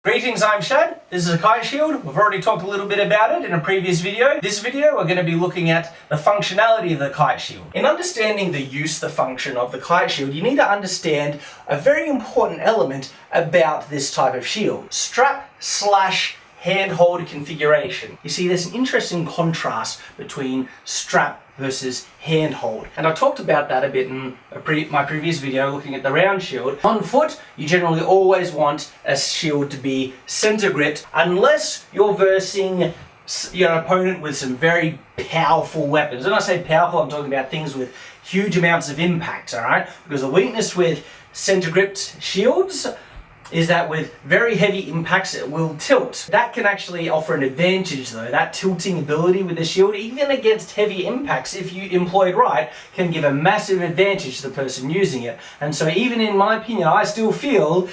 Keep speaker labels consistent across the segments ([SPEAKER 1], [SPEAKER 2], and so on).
[SPEAKER 1] Greetings, I'm Shad. This is a kite shield. We've already talked a little bit about it in a previous video. This video we're going to be looking at the functionality of the kite shield. In understanding the function of the kite shield, you need to understand a very important element about this type of shield. Strap/handhold configuration. You see, there's an interesting contrast between strap versus handhold. And I talked about that a bit in my previous video looking at the round shield. On foot, you generally always want a shield to be center gripped unless you're versing your opponent with some very powerful weapons. When I say powerful, I'm talking about things with huge amounts of impact, alright? Because the weakness with center gripped shields is that with very heavy impacts it will tilt. That can actually offer an advantage though. That tilting ability with the shield, even against heavy impacts, if you employ it right, can give a massive advantage to the person using it. And so even in my opinion, I still feel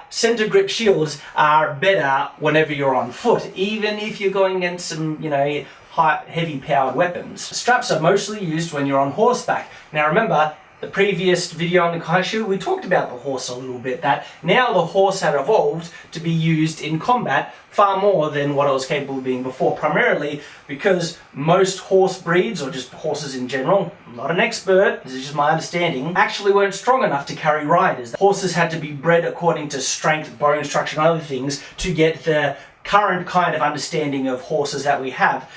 [SPEAKER 1] center grip shields are better whenever you're on foot, even if you're going against some, heavy powered weapons. Straps are mostly used when you're on horseback. Now remember, the previous video on the kite shield, we talked about the horse a little bit, that now the horse had evolved to be used in combat far more than what it was capable of being before, primarily because most horse breeds, or just horses in general, I'm not an expert, this is just my understanding, actually weren't strong enough to carry riders. Horses had to be bred according to strength, bone structure and other things to get the current kind of understanding of horses that we have.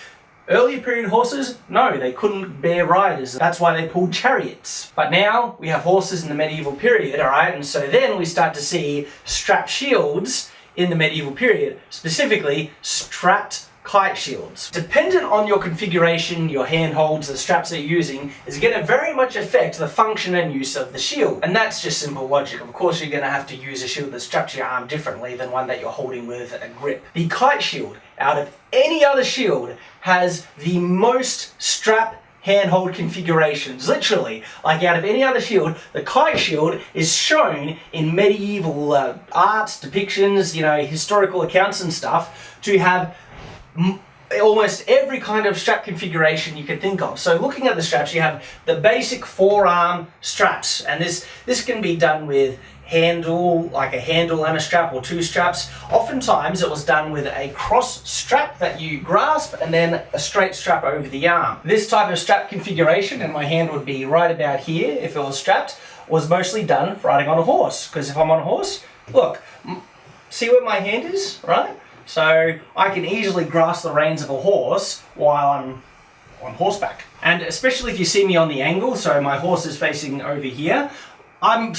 [SPEAKER 1] Earlier period horses, no, they couldn't bear riders. That's why they pulled chariots. But now we have horses in the medieval period, alright? And so then we start to see strap shields in the medieval period, specifically strapped kite shields. Dependent on your configuration, your handholds, the straps that you're using, is going to very much affect the function and use of the shield. And that's just simple logic. Of course, you're going to have to use a shield that's strapped to your arm differently than one that you're holding with a grip. The kite shield, out of any other shield, has the most strap handhold configurations. Literally, like out of any other shield, the kite shield is shown in medieval arts, depictions, historical accounts and stuff, to have almost every kind of strap configuration you can think of. So looking at the straps, you have the basic forearm straps, and this can be done with handle, like a handle and a strap, or two straps. Oftentimes it was done with a cross strap that you grasp and then a straight strap over the arm. This type of strap configuration, and my hand would be right about here if it was strapped, was mostly done for riding on a horse. Because if I'm on a horse, look, see where my hand is, right? So I can easily grasp the reins of a horse while I'm on horseback. And especially if you see me on the angle, so my horse is facing over here, I'm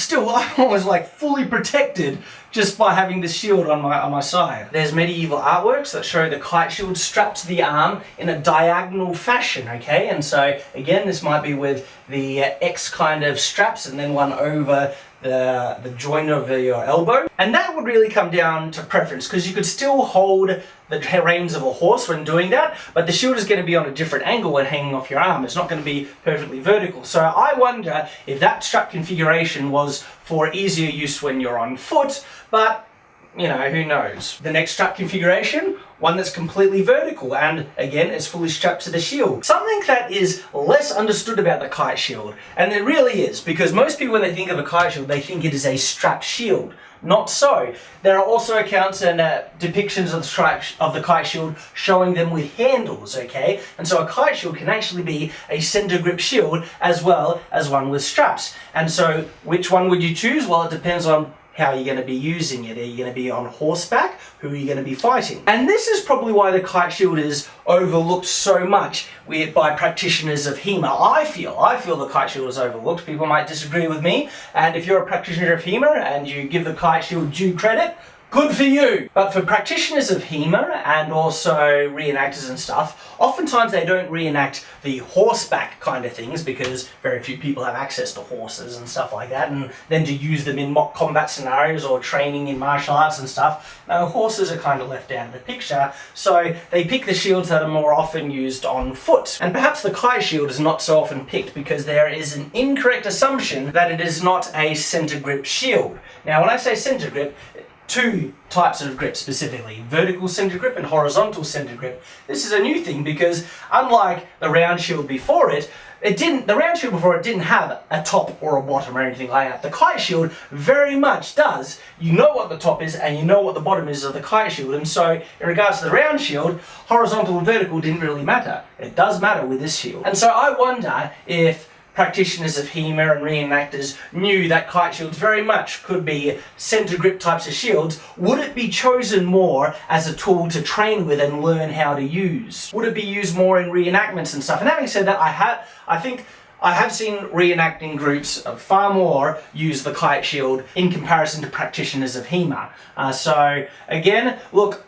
[SPEAKER 1] always like fully protected just by having this shield on my side. There's medieval artworks that show the kite shield strapped to the arm in a diagonal fashion, okay? And so again, this might be with the X kind of straps and then one over the joint of your elbow. And that would really come down to preference, because you could still hold the reins of a horse when doing that, but the shield is going to be on a different angle when hanging off your arm. It's not going to be perfectly vertical. So I wonder if that strap configuration was for easier use when you're on foot, but who knows. The next strap configuration, one that's completely vertical and again it's fully strapped to the shield. Something that is less understood about the kite shield, and it really is, because most people when they think of a kite shield they think it is a strapped shield. Not so. There are also accounts and depictions of the kite shield showing them with handles, okay? And so a kite shield can actually be a center grip shield as well as one with straps. And so which one would you choose? Well, it depends on how you're going to be using it. Are you going to be on horseback? Who are you going to be fighting? And this is probably why the kite shield is overlooked so much by practitioners of HEMA. I feel the kite shield is overlooked. People might disagree with me, and if you're a practitioner of HEMA and you give the kite shield due credit, good for you! But for practitioners of HEMA and also reenactors and stuff, oftentimes they don't reenact the horseback kind of things because very few people have access to horses and stuff like that, and then to use them in mock combat scenarios or training in martial arts and stuff. Now horses are kind of left out of the picture, so they pick the shields that are more often used on foot. And perhaps the kite shield is not so often picked because there is an incorrect assumption that it is not a center grip shield. Now when I say center grip, two types of grip specifically, vertical center grip and horizontal center grip. This is a new thing because unlike the round shield before it, the round shield before it didn't have a top or a bottom or anything like that. The kite shield very much does. You know what the top is and you know what the bottom is of the kite shield, and so in regards to the round shield, horizontal and vertical didn't really matter. It does matter with this shield. And so I wonder if practitioners of HEMA and reenactors knew that kite shields very much could be center grip types of shields. Would it be chosen more as a tool to train with and learn how to use? Would it be used more in reenactments and stuff? And having said that, I think I have seen reenacting groups far more use the kite shield in comparison to practitioners of HEMA. So again, look,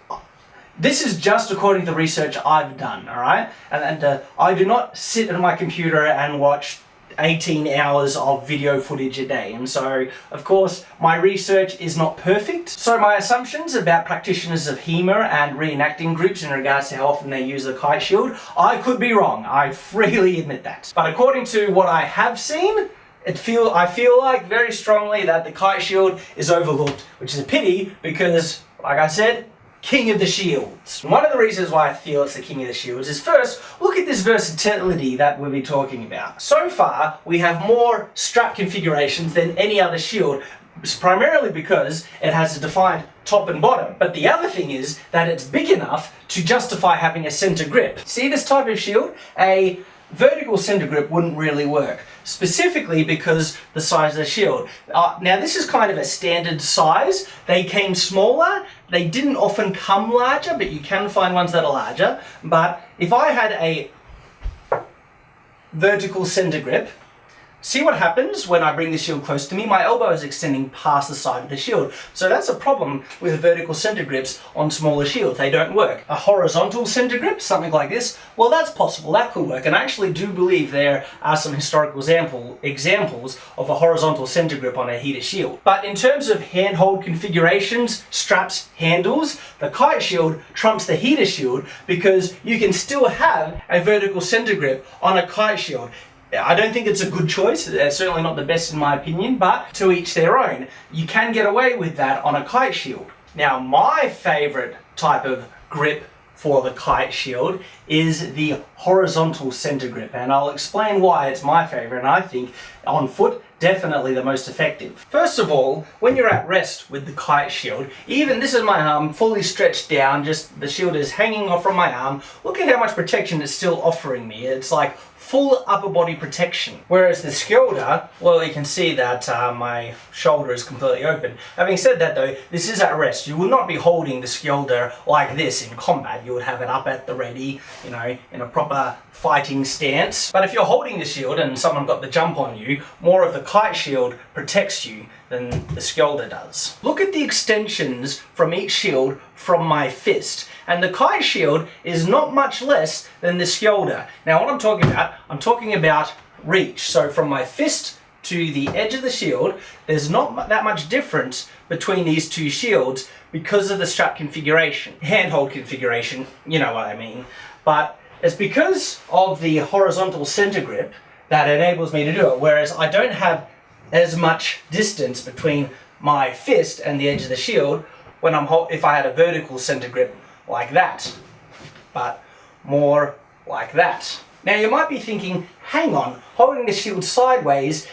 [SPEAKER 1] this is just according to the research I've done, all right? And I do not sit at my computer and watch 18 hours of video footage a day, and so of course my research is not perfect. So my assumptions about practitioners of HEMA and reenacting groups in regards to how often they use the kite shield, I could be wrong, I freely admit that. But according to what I have seen, I feel like very strongly that the kite shield is overlooked, which is a pity because, like I said, king of the shields. One of the reasons why I feel it's the king of the shields is, first, look at this versatility that we'll be talking about. So far, we have more strap configurations than any other shield, primarily because it has a defined top and bottom. But the other thing is that it's big enough to justify having a center grip. See this type of shield? A vertical center grip wouldn't really work, specifically because the size of the shield. Now this is kind of a standard size. They came smaller, they didn't often come larger, but you can find ones that are larger. But if I had a vertical center grip, see what happens when I bring the shield close to me? My elbow is extending past the side of the shield. So that's a problem with vertical center grips on smaller shields. They don't work. A horizontal center grip, something like this, well, that's possible. That could work. And I actually do believe there are some historical examples of a horizontal center grip on a heater shield. But in terms of handhold configurations, straps, handles, the kite shield trumps the heater shield because you can still have a vertical center grip on a kite shield. I don't think it's a good choice, it's certainly not the best in my opinion, but to each their own. You can get away with that on a kite shield. Now my favourite type of grip for the kite shield is the horizontal center grip, and I'll explain why it's my favourite, and I think on foot definitely the most effective. First of all, when you're at rest with the kite shield, even this is my arm fully stretched down, just the shield is hanging off from my arm, look at how much protection it's still offering me. It's like full upper body protection. Whereas the skjolder, well, you can see that my shoulder is completely open. Having said that though, this is at rest. You will not be holding the skjolder like this in combat. You would have it up at the ready, you know, in a proper fighting stance. But if you're holding the shield and someone got the jump on you, more of the kite shield protects you than the skjolder does. Look at the extensions from each shield from my fist, and the kite shield is not much less than the skjolder. Now what I'm talking about reach. So from my fist to the edge of the shield, there's not that much difference between these two shields because of the strap configuration, handhold configuration, you know what I mean. But it's because of the horizontal center grip that enables me to do it, whereas I don't have as much distance between my fist and the edge of the shield when if I had a vertical center grip like that, but more like that. Now you might be thinking, hang on, holding the shield sideways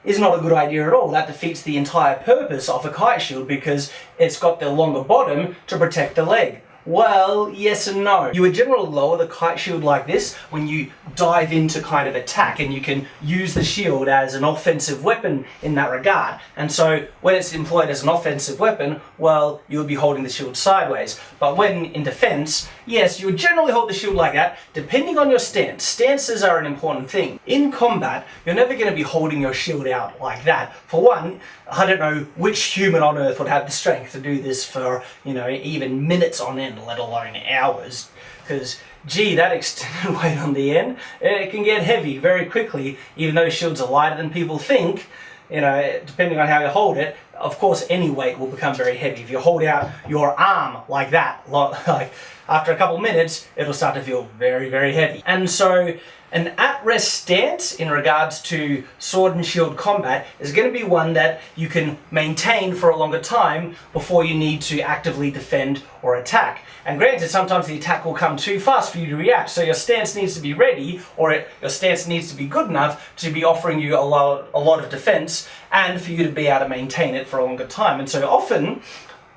[SPEAKER 1] is not a good idea at all. That defeats the entire purpose of a kite shield because it's got the longer bottom to protect the leg. Well, yes and no. You would generally lower the kite shield like this when you dive into kind of attack, and you can use the shield as an offensive weapon in that regard. And so when it's employed as an offensive weapon, well, you would be holding the shield sideways. But when in defense, yes, you would generally hold the shield like that, depending on your stance. Stances are an important thing. In combat, you're never going to be holding your shield out like that. For one, I don't know which human on earth would have the strength to do this for, you know, even minutes on end, let alone hours. Because, gee, that extended weight on the end, it can get heavy very quickly. Even though shields are lighter than people think, you know, depending on how you hold it, of course any weight will become very heavy. If you hold out your arm like that, like after a couple of minutes, it'll start to feel very, very heavy. And so an at-rest stance in regards to sword and shield combat is going to be one that you can maintain for a longer time before you need to actively defend or attack. And granted, sometimes the attack will come too fast for you to react, so your stance needs to be ready, or your stance needs to be good enough to be offering you a lot of defense and for you to be able to maintain it for a longer time. And so often,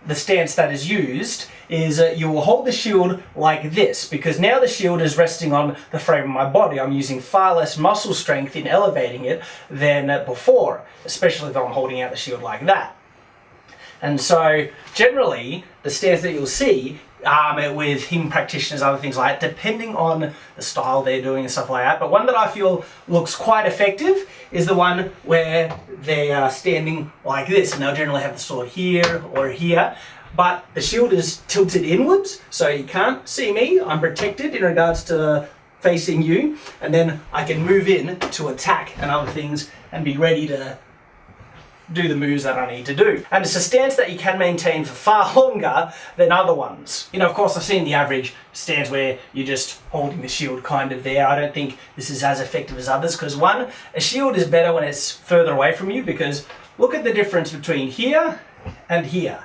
[SPEAKER 1] the stance that is used is you will hold the shield like this, because now the shield is resting on the frame of my body. I'm using far less muscle strength in elevating it than before, especially if I'm holding out the shield like that. And so generally the stance that you'll see with hymn practitioners, other things like that, depending on the style they're doing and stuff like that, but one that I feel looks quite effective is the one where they are standing like this, and they'll generally have the sword here or here, but the shield is tilted inwards, so you can't see me. I'm protected in regards to facing you, and then I can move in to attack and other things and be ready to do the moves that I need to do. And it's a stance that you can maintain for far longer than other ones. You know, of course, I've seen the average stance where you're just holding the shield kind of there. I don't think this is as effective as others, because one, a shield is better when it's further away from you, because look at the difference between here and here.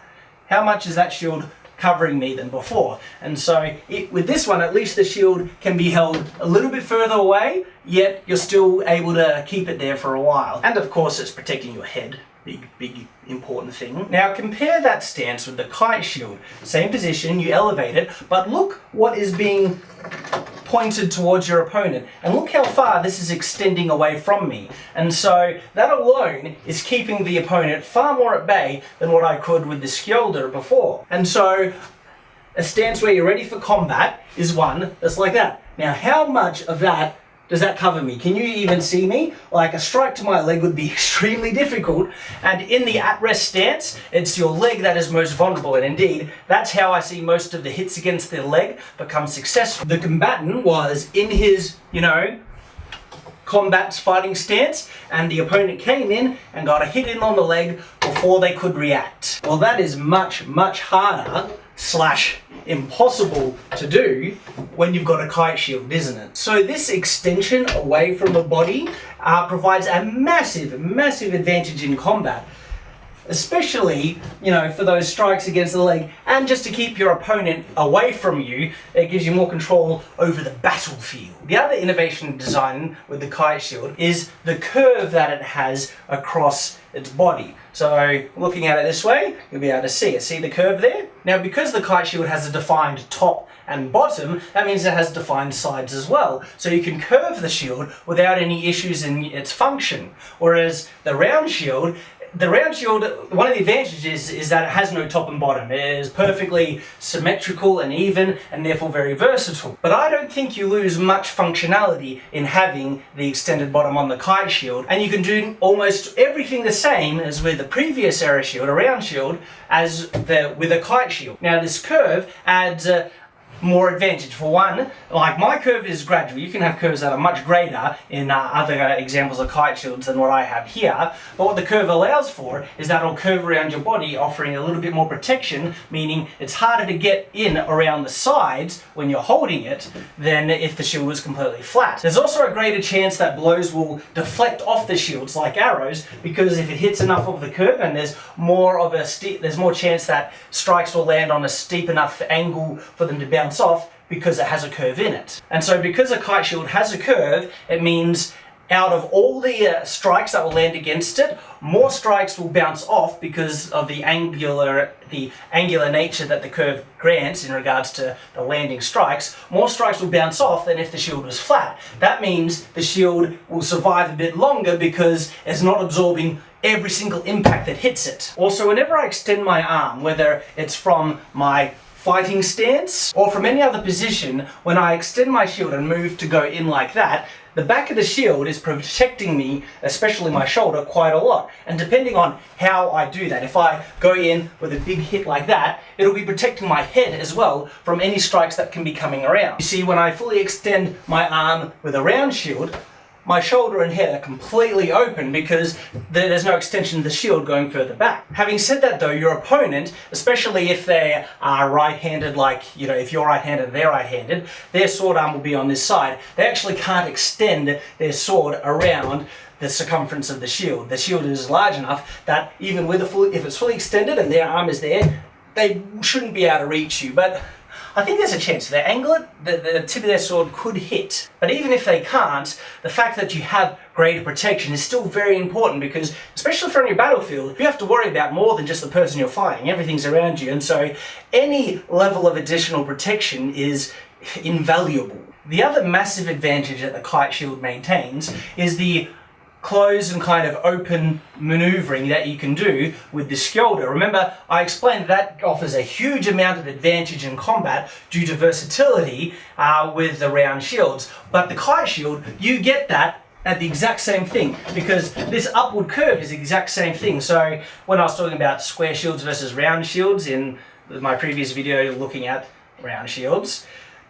[SPEAKER 1] How much is that shield covering me than before? And so with this one, at least the shield can be held a little bit further away, yet you're still able to keep it there for a while. And of course, it's protecting your head. Big important thing. Now compare that stance with the kite shield. Same position, you elevate it, but look what is being pointed towards your opponent, and look how far this is extending away from me. And so that alone is keeping the opponent far more at bay than what I could with the skjolder before. And so a stance where you're ready for combat is one that's like that. Now how much of that does that cover me? Can you even see me? Like a strike to my leg would be extremely difficult, and in the at-rest stance, it's your leg that is most vulnerable, and indeed, that's how I see most of the hits against the leg become successful. The combatant was in his, combat fighting stance, and the opponent came in and got a hit in on the leg before they could react. Well, that is much, much harder / impossible to do when you've got a kite shield, isn't it? So this extension away from the body provides a massive advantage in combat, especially, for those strikes against the leg, and just to keep your opponent away from you. It gives you more control over the battlefield. The other innovation in design with the kite shield is the curve that it has across its body. So looking at it this way, you'll be able to see it. See the curve there? Now, because the kite shield has a defined top and bottom, that means it has defined sides as well. So you can curve the shield without any issues in its function. Whereas the round shield, one of the advantages is that it has no top and bottom. It is perfectly symmetrical and even, and therefore very versatile. But I don't think you lose much functionality in having the extended bottom on the kite shield, and you can do almost everything the same as with the previous era shield, a round shield, as with a kite shield. Now this curve adds more advantage. For one, like my curve is gradual. You can have curves that are much greater in other examples of kite shields than what I have here, but what the curve allows for is that it'll curve around your body, offering a little bit more protection, meaning it's harder to get in around the sides when you're holding it than if the shield was completely flat. There's also a greater chance that blows will deflect off the shields like arrows, because if it hits enough of the curve, and there's more chance that strikes will land on a steep enough angle for them to bounce off, because it has a curve in it. And so because a kite shield has a curve, it means out of all the strikes that will land against it, more strikes will bounce off because of the angular nature that the curve grants in regards to the landing strikes. More strikes will bounce off than if the shield was flat. That means the shield will survive a bit longer because it's not absorbing every single impact that hits it. Also, whenever I extend my arm, whether it's from my fighting stance or from any other position, when I extend my shield and move to go in like that, the back of the shield is protecting me, especially my shoulder, quite a lot. And depending on how I do that, if I go in with a big hit like that, it'll be protecting my head as well from any strikes that can be coming around. You see, when I fully extend my arm with a round shield, my shoulder and head are completely open because there's no extension of the shield going further back. Having said that though, your opponent, especially if they are right-handed, like, you know, if you're right-handed and they're right-handed, their sword arm will be on this side. They actually can't extend their sword around the circumference of the shield. The shield is large enough that even with if it's fully extended and their arm is there, they shouldn't be able to reach you. But I think there's a chance if they angle it, the tip of their sword could hit. But even if they can't, the fact that you have greater protection is still very important because, especially if you're on your battlefield, you have to worry about more than just the person you're fighting. Everything's around you, and so any level of additional protection is invaluable. The other massive advantage that the kite shield maintains is the closed and kind of open maneuvering that you can do with the shoulder. Remember, I explained that offers a huge amount of advantage in combat due to versatility with the round shields. But the kite shield, you get that at the exact same thing because this upward curve is the exact same thing. So when I was talking about square shields versus round shields in my previous video looking at round shields,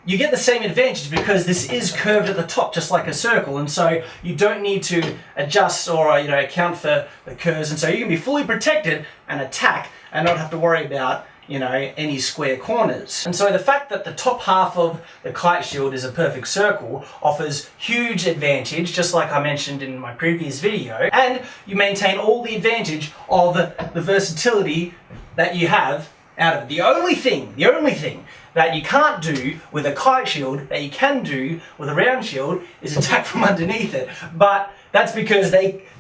[SPEAKER 1] you get the same advantage because this is curved at the top just like a circle, and so you don't need to adjust or account for the curves, and so you can be fully protected and attack and not have to worry about any square corners. And so the fact that the top half of the kite shield is a perfect circle offers huge advantage, just like I mentioned in my previous video, and you maintain all the advantage of the versatility that you have out of it. The only thing that you can't do with a kite shield that you can do with a round shield is attack from underneath it. But that's because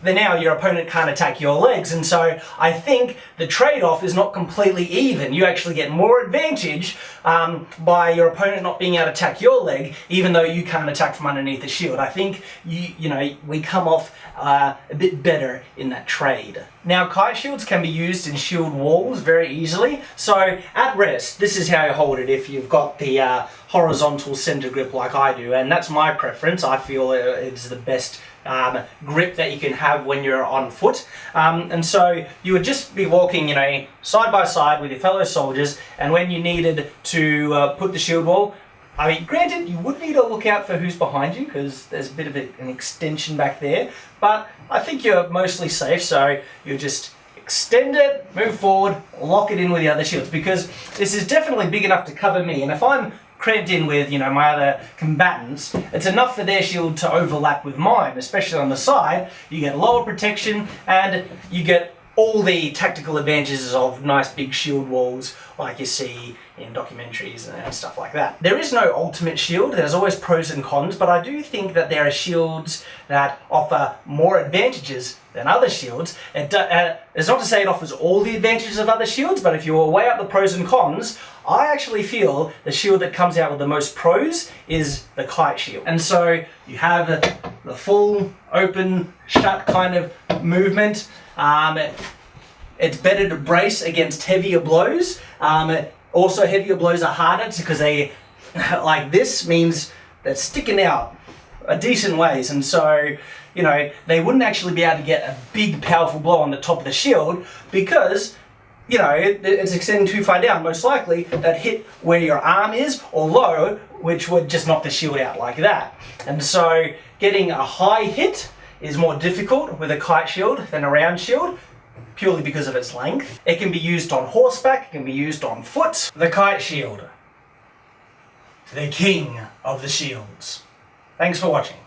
[SPEAKER 1] now your opponent can't attack your legs, and so I think the trade-off is not completely even. You actually get more advantage by your opponent not being able to attack your leg, even though you can't attack from underneath the shield. I think we come off a bit better in that trade. Now, kite shields can be used in shield walls very easily. So at rest, this is how you hold it if you've got the horizontal center grip like I do, and that's my preference. I feel it's the best grip that you can have when you're on foot, and so you would just be walking side by side with your fellow soldiers, and when you needed to put the shield wall, I mean, granted, you would need to look out for who's behind you because there's a bit of an extension back there, but I think you're mostly safe, so you just extend it, move forward, lock it in with the other shields, because this is definitely big enough to cover me, and if I'm cramped in with my other combatants, it's enough for their shield to overlap with mine, especially on the side. You get lower protection and you get all the tactical advantages of nice big shield walls like you see in documentaries and stuff like that. There is no ultimate shield, there's always pros and cons, but I do think that there are shields that offer more advantages than other shields. It's not to say it offers all the advantages of other shields, but if you weigh up the pros and cons, I actually feel the shield that comes out with the most pros is the kite shield. And so you have the full open shut kind of movement. It's better to brace against heavier blows. Also, heavier blows are harder because they, like this, means they're sticking out a decent ways, and so they wouldn't actually be able to get a big powerful blow on the top of the shield because it's extending too far down. Most likely that hit where your arm is or low, which would just knock the shield out like that. And so getting a high hit is more difficult with a kite shield than a round shield, purely because of its length. It can be used on horseback, it can be used on foot. The kite shield, the king of the shields. Thanks for watching.